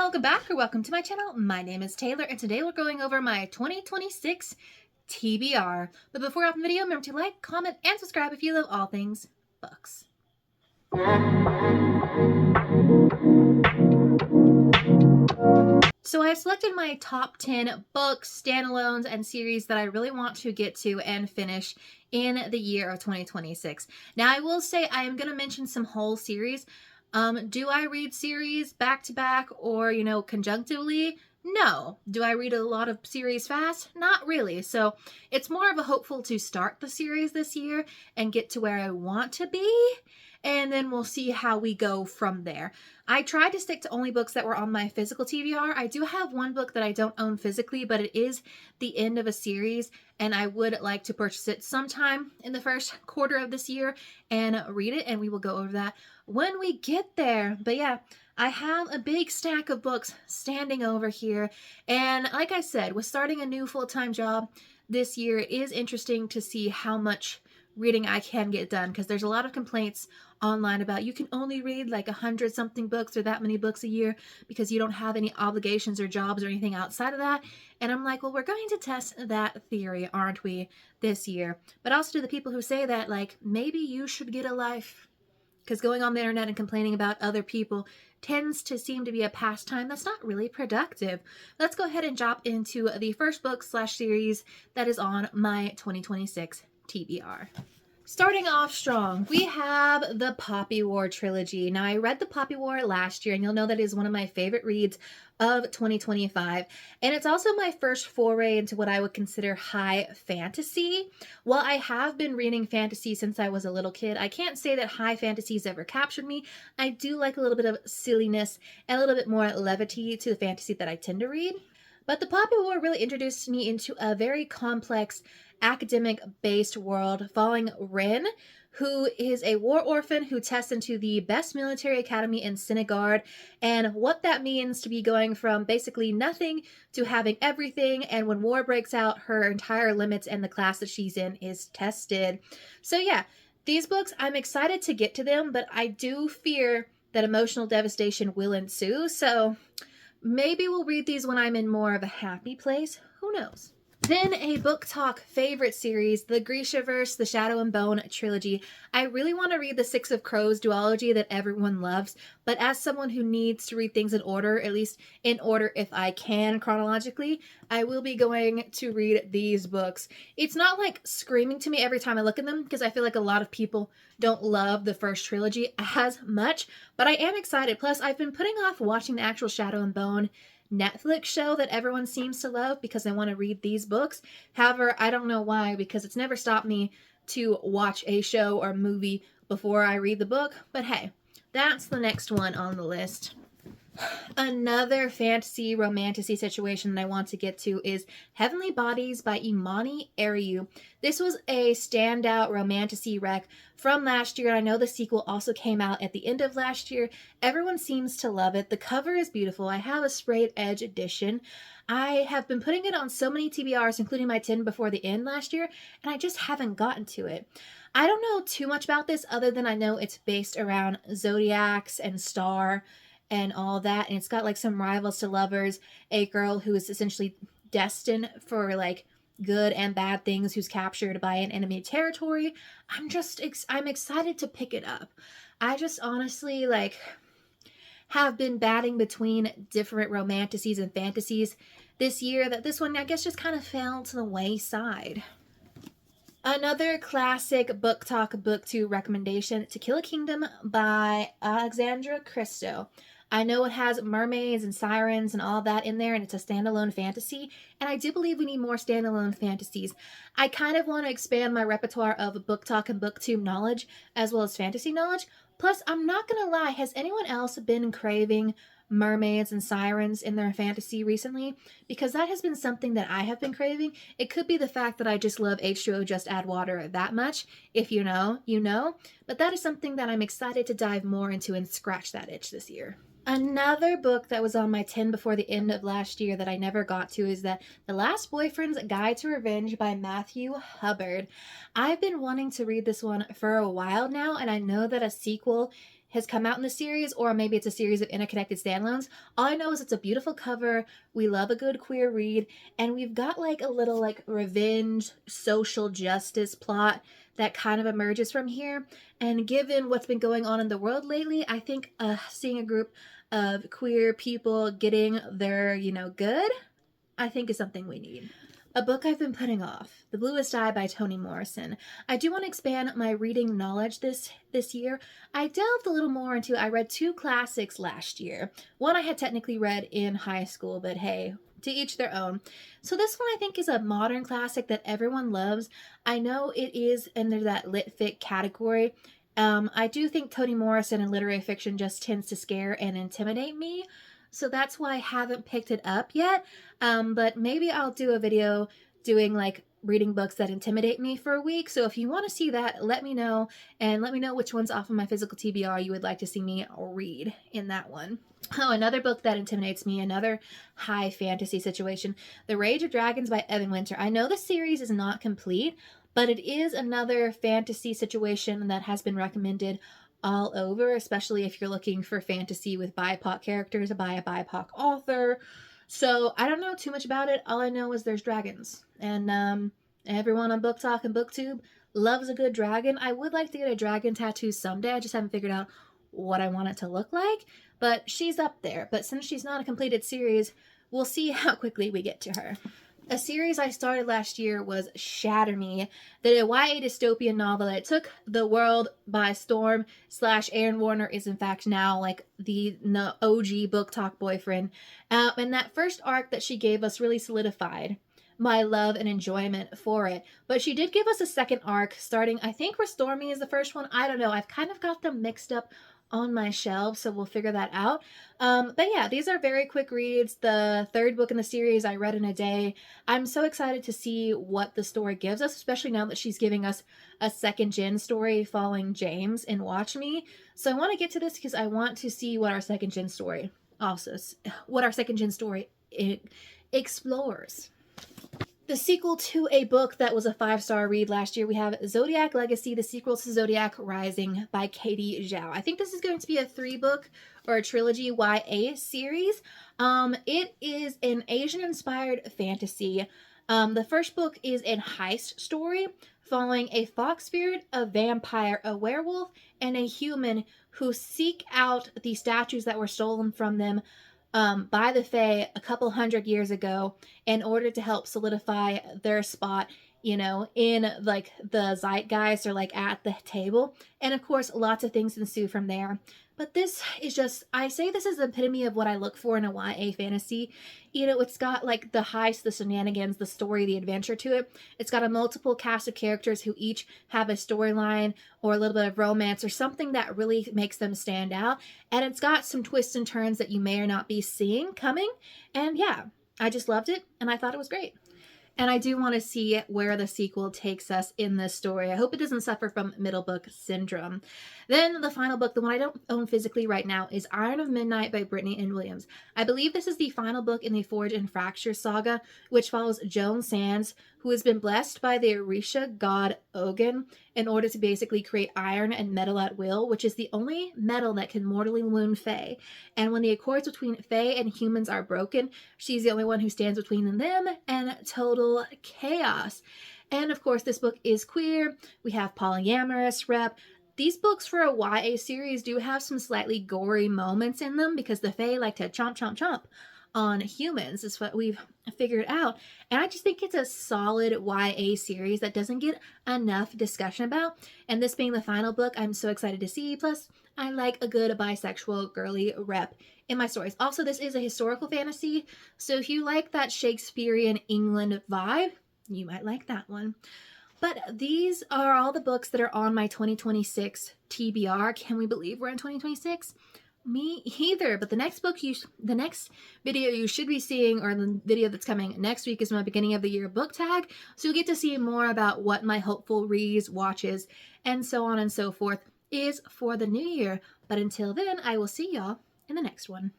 Welcome back or welcome to my channel. My name is Taylor and today we're going over my 2026 TBR. But before we hop in the video, remember to like, comment, and subscribe if you love all things books. So I've selected my top 10 books, standalones, and series that I really want to get to and finish in the year of 2026. Now I will say I am going to mention some whole series. Do I read series back to back or, conjunctively? No. Do I read a lot of series fast? Not really. So it's more of a hopeful to start the series this year and get to where I want to be. And then we'll see how we go from there. I tried to stick to only books that were on my physical TBR. I do have one book that I don't own physically, but it is the end of a series, and I would like to purchase it sometime in the first quarter of this year and read it, and we will go over that when we get there. But yeah, I have a big stack of books standing over here, and like I said, with starting a new full-time job this year, it is interesting to see how much reading I can get done, because there's a lot of complaints online about you can only read like 100-something books or that many books a year because you don't have any obligations or jobs or anything outside of that. And I'm like, well, we're going to test that theory, aren't we, this year? But also to the people who say that, like, maybe you should get a life, because going on the internet and complaining about other people tends to seem to be a pastime that's not really productive. Let's go ahead and jump into the first book / series that is on my 2026 TBR. Starting off strong, we have the Poppy War trilogy. Now, I read the Poppy War last year, and you'll know that is one of my favorite reads of 2025. And it's also my first foray into what I would consider high fantasy. While I have been reading fantasy since I was a little kid, I can't say that high fantasy's ever captured me. I do like a little bit of silliness and a little bit more levity to the fantasy that I tend to read. But the Poppy War really introduced me into a very complex academic-based world following Ren, who is a war orphan who tests into the best military academy in Senegard, and what that means to be going from basically nothing to having everything, and when war breaks out, her entire limits and the class that she's in is tested. So yeah, these books, I'm excited to get to them, but I do fear that emotional devastation will ensue, so maybe we'll read these when I'm in more of a happy place. Who knows? Then a book talk favorite series, the Grishaverse, the Shadow and Bone trilogy. I really want to read the Six of Crows duology that everyone loves, but as someone who needs to read things in order, at least in order if I can chronologically, I will be going to read these books. It's not like screaming to me every time I look at them, because I feel like a lot of people don't love the first trilogy as much, but I am excited. Plus, I've been putting off watching the actual Shadow and Bone Netflix show that everyone seems to love because I want to read these books. However, I don't know why, because it's never stopped me to watch a show or movie before I read the book. But hey, that's the next one on the list. Another fantasy romantasy situation that I want to get to is Heavenly Bodies by Imani Ariu. This was a standout romantasy rec from last year. I know the sequel also came out at the end of last year. Everyone seems to love it. The cover is beautiful. I have a sprayed edge edition. I have been putting it on so many TBRs, including my 10 before the end last year, and I just haven't gotten to it. I don't know too much about this other than I know it's based around zodiacs and star and all that, and it's got like some rivals to lovers, a girl who is essentially destined for like good and bad things, who's captured by an enemy territory. I'm excited to pick it up. I just honestly have been batting between different romantasies and fantasies this year, that this one I guess just kind of fell to the wayside. Another classic book talk book 2 recommendation, To Kill a Kingdom by Alexandra Christo. I know it has mermaids and sirens and all that in there, and it's a standalone fantasy, and I do believe we need more standalone fantasies. I kind of want to expand my repertoire of book talk and booktube knowledge, as well as fantasy knowledge. Plus, I'm not gonna lie, has anyone else been craving mermaids and sirens in their fantasy recently? Because that has been something that I have been craving. It could be the fact that I just love H2O Just Add Water that much. If you know, you know. But that is something that I'm excited to dive more into and scratch that itch this year. Another book that was on my 10 before the end of last year that I never got to is The Last Boyfriend's Guide to Revenge by Matthew Hubbard. I've been wanting to read this one for a while now, and I know that a sequel has come out in the series, or maybe it's a series of interconnected standalones. All I know is it's a beautiful cover. We love a good queer read, and we've got like a little like revenge social justice plot that kind of emerges from here. And given what's been going on in the world lately, I think seeing a group of queer people getting their, good, I think is something we need. A book I've been putting off, The Bluest Eye by Toni Morrison. I do want to expand my reading knowledge this year. I delved a little more into, I read 2 classics last year. One I had technically read in high school, but hey, to each their own. So this one I think is a modern classic that everyone loves. I know it is under that lit fic category. I do think Toni Morrison in literary fiction just tends to scare and intimidate me. So that's why I haven't picked it up yet. But maybe I'll do a video doing like reading books that intimidate me for a week. So if you want to see that, let me know, and let me know which ones off of my physical TBR you would like to see me read in that one. Oh, another book that intimidates me, another high fantasy situation, The Rage of Dragons by Evan Winter. I know the series is not complete, but it is another fantasy situation that has been recommended all over, especially if you're looking for fantasy with BIPOC characters by a BIPOC author. So I don't know too much about it. All I know is there's dragons, and everyone on Book Talk and BookTube loves a good dragon. I would like to get a dragon tattoo someday. I just haven't figured out what I want it to look like, but she's up there. But since she's not a completed series, we'll see how quickly we get to her. A series I started last year was Shatter Me, the YA dystopian novel that took the world by storm. Aaron Warner is in fact now like the OG Book Talk boyfriend. And that first arc that she gave us really solidified my love and enjoyment for it. But she did give us a second arc starting, I think Restore Me is the first one. I don't know. I've kind of got them mixed up on my shelves, so we'll figure that out. But yeah, these are very quick reads. The third book in the series I read in a day. I'm so excited to see what the story gives us, especially now that she's giving us a second gen story following James in Watch Me. So I want to get to this because I want to see what our second gen story explores. The sequel to a book that was a 5-star read last year, we have Zodiac Legacy, the sequel to Zodiac Rising by Katie Zhao. I think this is going to be a 3-book or a trilogy YA series. It is an Asian-inspired fantasy. The first book is a heist story following a fox spirit, a vampire, a werewolf, and a human who seek out the statues that were stolen from them by the Fae a couple hundred years ago in order to help solidify their spot, in like the zeitgeist or like at the table. And of course, lots of things ensue from there. But this is just, I say this is the epitome of what I look for in a YA fantasy. It's got like the heist, the shenanigans, the story, the adventure to it. It's got a multiple cast of characters who each have a storyline or a little bit of romance or something that really makes them stand out. And it's got some twists and turns that you may or not be seeing coming. And yeah, I just loved it and I thought it was great. And I do want to see where the sequel takes us in this story. I hope it doesn't suffer from middle book syndrome. Then the final book, the one I don't own physically right now, is Iron of Midnight by Brittany N. Williams. I believe this is the final book in the Forge and Fracture saga, which follows Joan Sands, who has been blessed by the Orisha god Ogun in order to basically create iron and metal at will, which is the only metal that can mortally wound Fae. And when the accords between Fae and humans are broken, she's the only one who stands between them and total chaos. And of course, this book is queer. We have polyamorous rep. These books for a YA series do have some slightly gory moments in them because the Fae like to chomp, chomp, chomp on humans, is what we've figured out. And I just think it's a solid YA series that doesn't get enough discussion about. And this being the final book, I'm so excited to see. Plus, I like a good bisexual girly rep in my stories. Also, this is a historical fantasy, so if you like that Shakespearean England vibe, you might like that one. But these are all the books that are on my 2026 TBR. Can we believe we're in 2026? Me either. But the next video you should be seeing, or the video that's coming next week, is my beginning of the year book tag. So you'll get to see more about what my hopeful reads, watches, and so on and so forth is for the new year. But until then, I will see y'all in the next one.